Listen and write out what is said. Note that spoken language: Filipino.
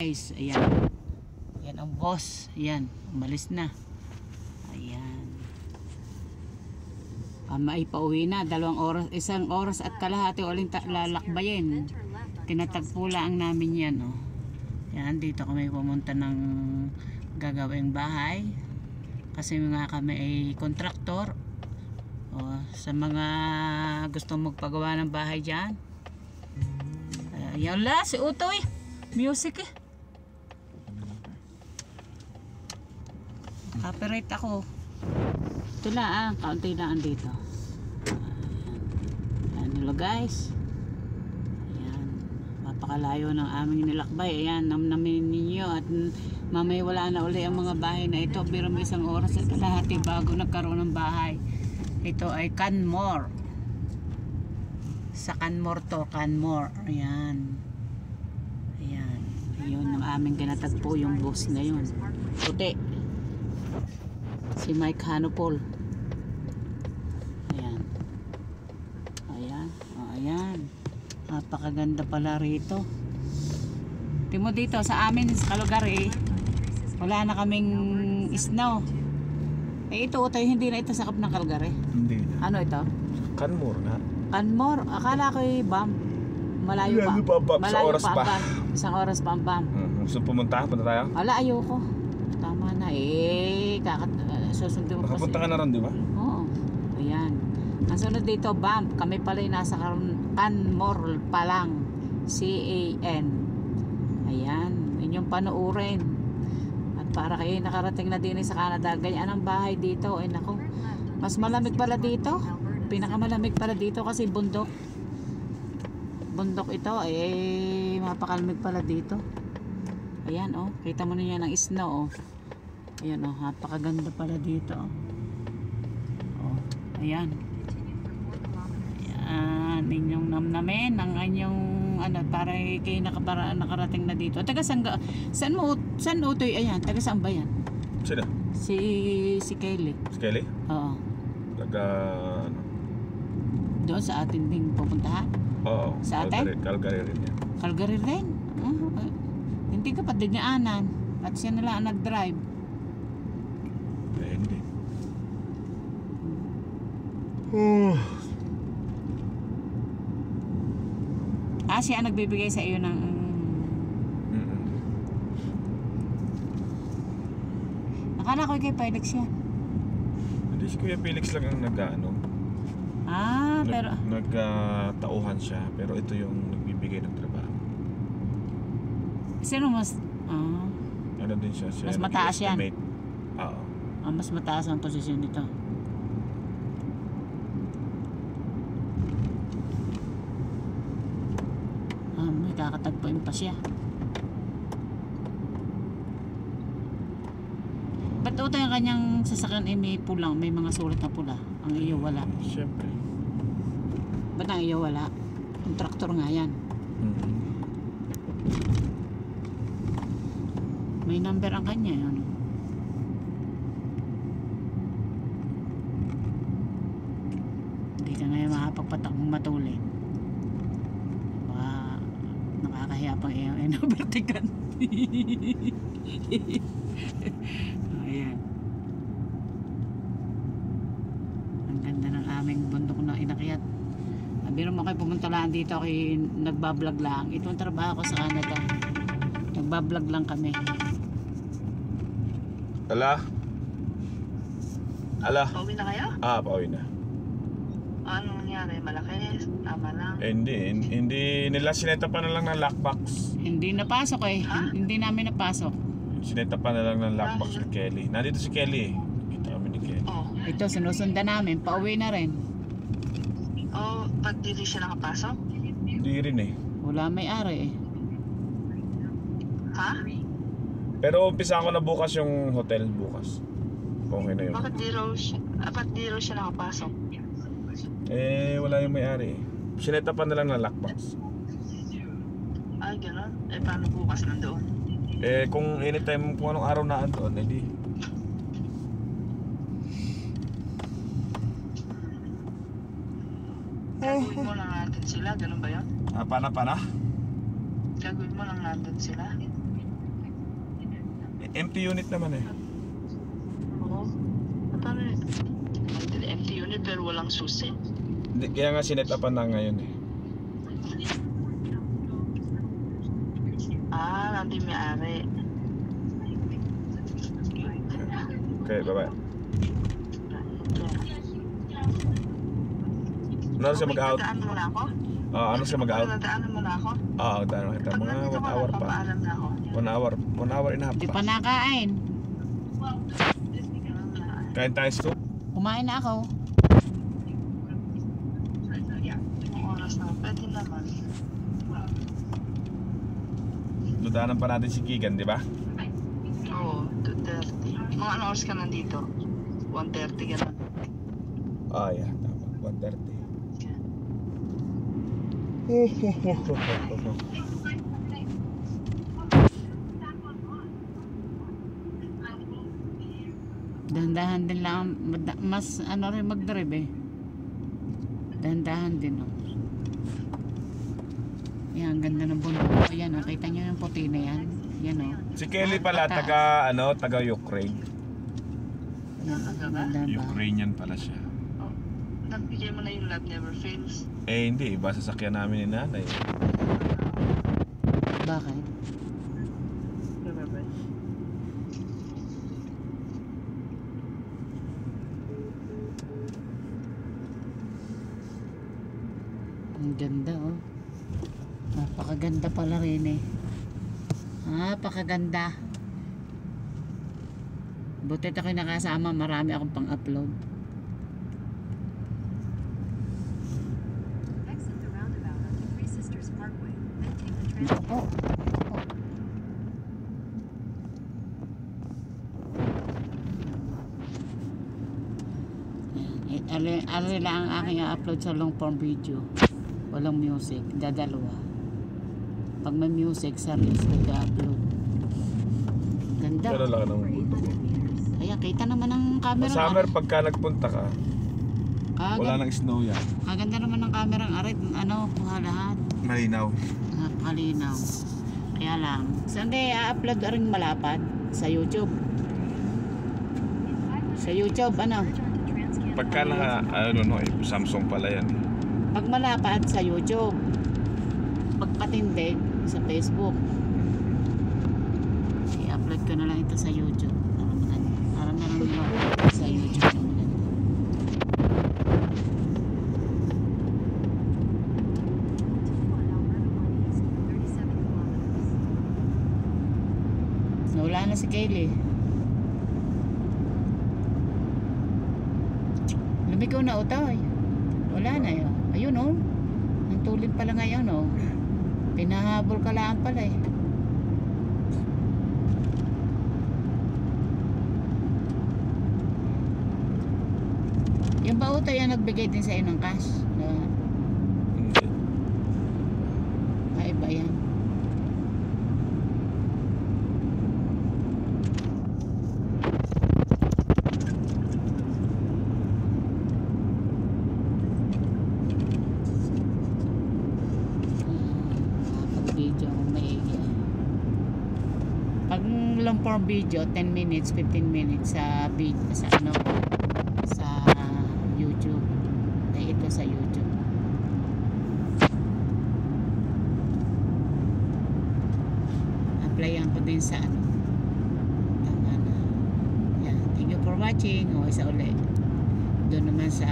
Guys, ayan. Ayan ang boss. Ayan, umalis na. Ayan. Ay pauwi na. 2 oras, 1 oras at kalahati uling lalakbayin. Tinatagpo lang namin yan. Oh. Ayan, dito kami pumunta ng gagawing bahay. Kasi nga kami ay kontraktor. Oh, sa mga gusto magpagawa ng bahay dyan. Ayan la, si Utoy. Music eh. Copyright ako. Ito lang, kaunti lang dito. Ayan. Hello guys. Ayan. Mapakalayo ng aming nilakbay. Ayan, namnamin ninyo. At mamaya wala na uli ang mga bahay na ito. Pero may 1 oras at kalahati bago nagkaroon ng bahay. Ito ay Canmore. Sa Canmore to, Canmore. Ayan. Ayan. Yun ang aming kinatagpo yung boss na yun. Puti. Si Mike Hanopol. Ayan. Ayan. O, ayan. Napakaganda pala rito. Timo dito sa amin sa Calgary. Wala na kaming snow. Eh ito, hindi na ito sakop ng Calgary. Hindi. Ano ito? Canmore nga. Canmore. Akala ko Bam. Malayo pa. Malayo pa. Bam. 1 oras pa ang Bam. Gusto pumunta? Punta tayo? Wala, ayoko. Tama na eh. Susunod mo Nakapunta ka na rin, di ba? Oo. Ayan. Ang sunod dito, Bam. Kami pala yung nasa Canmore pa lang. C-A-N. Ayan. Inyong panuurin. At para kayo nakarating na din sa Canada, ganyan ang bahay dito. Eh naku. Mas malamig pala dito. Pinakamalamig pala dito kasi bundok. Bundok ito. Eh, mapakalamig pala dito. Ayan oh. Kita mo na yan ang snow oh. Ayan oh. Napakaganda pala dito oh. Oh. Ayan. Ayan. Inyong namnamin ang inyong ano, para kayo nakarating na dito. Taga saan Utoy? Ayan. Taga saan ba yan? Sino? Si Kelly. Si Kelly? Oo. Taga ano? Doon sa atin din pupuntahan? Oo. Sa atin? Calgary rin yan. Calgary rin? Hindi ka pa dinaanan. At siya nila ang nag-drive. Eh, hindi. Siya ang nagbibigay sa iyo ng akala ko kay Felix yan. Hindi, si Kuya Felix lang ang nag-ano. Pero nagtauhan siya. Pero ito yung nagbibigay ng trabaho. sino mas Ano din siya? Mas mataas yan? Oo. Mas mataas ang posisyon nito. May kakatagpuin pa siya. Ba't ito yung kanyang sasakyan ay may pulang, may mga sulat na pula? Ang iyo wala. Siyempre. Ba't ang iyo wala? Ang traktor nga yan. May number ang kanya yun. Hindi ka ngayon makapagpatakbong matulin. Baka nakakahiya pang iyo ay nabertikan. Ayan. Ang ganda ng aming bundok na inakyat. Biro mo kayo pumunta lang dito ako nagbablog lang. Ito ang trabaho ko sa Canada. Nagbablog lang kami. Ala? Pauwi na kayo? Pauwi na. Ano nangyari? Malaki? Tama lang? Hindi nila sineta pa na lang ng lockbox. Hindi napasok eh. Hindi namin napasok. Sineta pa na lang ng lockbox ni Kelly. Nandito si Kelly eh. Kita kami ni Kelly. Ito sinusundan namin. Pauwi na rin. Ba't dito siya nakapasok? Hindi rin eh. Wala may-ari eh. Ha? Pero umpisa ko na bukas yung hotel bukas. Okay na yun. Bakit di raw siya nakapasok? Wala yung may-ari eh. Sineta pa na lang ng lockbox. Ay, gano'n? Paano bukas nandoon? Kung anytime, kung anong araw na doon, edi. Gagawin mo lang natin sila, gano'n ba yun? Pana? Gagawin mo lang natin sila. Empty unit naman eh. Oo. Paano yun? Empty unit pero walang susi. Hindi, kaya nga sinet upan na ngayon eh. Nandun may ari. Okay, bye-bye. Ano siya mag-out? Dadaan mo na ako? Ano siya mag-out? Dadaan mo na ako? Daan kita. Pag Mga nandito 1 ka hour na, pa. papaalam na ako. 1 hour and a half Di pa pa. nakain. Kain tayo soup. Kumain na ako. Ang oras na, pwede naman. Dudaanan pa natin si Kigan, di ba? Oo, 2:30. Mga ano oras ka nandito? 1:30 ka na. Yeah, tama. 1:30. Dahan-dahan din lang. Mas ano rin mag-drive eh. Dahan-dahan din oh. Yan, ang ganda ng bundok. Ayan oh, kita nyo yung puti na yan. Yan oh. Si Kelly pala, Pataas. taga Ukraine. Yan, ganda ba? Ukrainian pala siya. Nagbigay mo na yung love never fails. Hindi. Iba sasakyan namin ni nanay. Bakit? Remember? Ang ganda oh. Napakaganda pala rin eh. Napakaganda. Butit ako'y nakasama, marami akong pang-upload. Exit the roundabout onto Three Sisters Parkway, then take the transit. Opo. Opo. Ari lang ang aking upload sa long form video. Walang music, dadalawa. Pag may music, sa reels upload. Ganda. Pero lang ng bundok. Ayan, kita naman ang camera. Sa summer, pagka nagpunta ka, Kaganda, wala nang snow yan. kaganda naman ng camera ang arit. Ano, kuha lahat. Malinaw. Kalinaw. Kaya lang. Saan kaya i-upload rin malapad? Sa YouTube. Sa YouTube, ano? Pagka Samsung pala yan. Pag malapad sa YouTube. Pag patindig sa Facebook. I-upload ko na lang ito sa YouTube. Para na lang i-upload sa YouTube. Wala na si Kaylee. Lumiko na utay. Wala na yun. Ayun oh. Ang tulid pala ngayon oh. Pinahabol ka lang pala eh. Yung ba utay ang nagbigay din sa iyo ng cash? Na, Hindi. iba yan. Video kung maigi. Pag long form video 10 minutes 15 minutes sa video sa ano sa YouTube ay ito sa YouTube applyan ko din sa ano tama na yan. Thank you for watching o isa ulit doon naman sa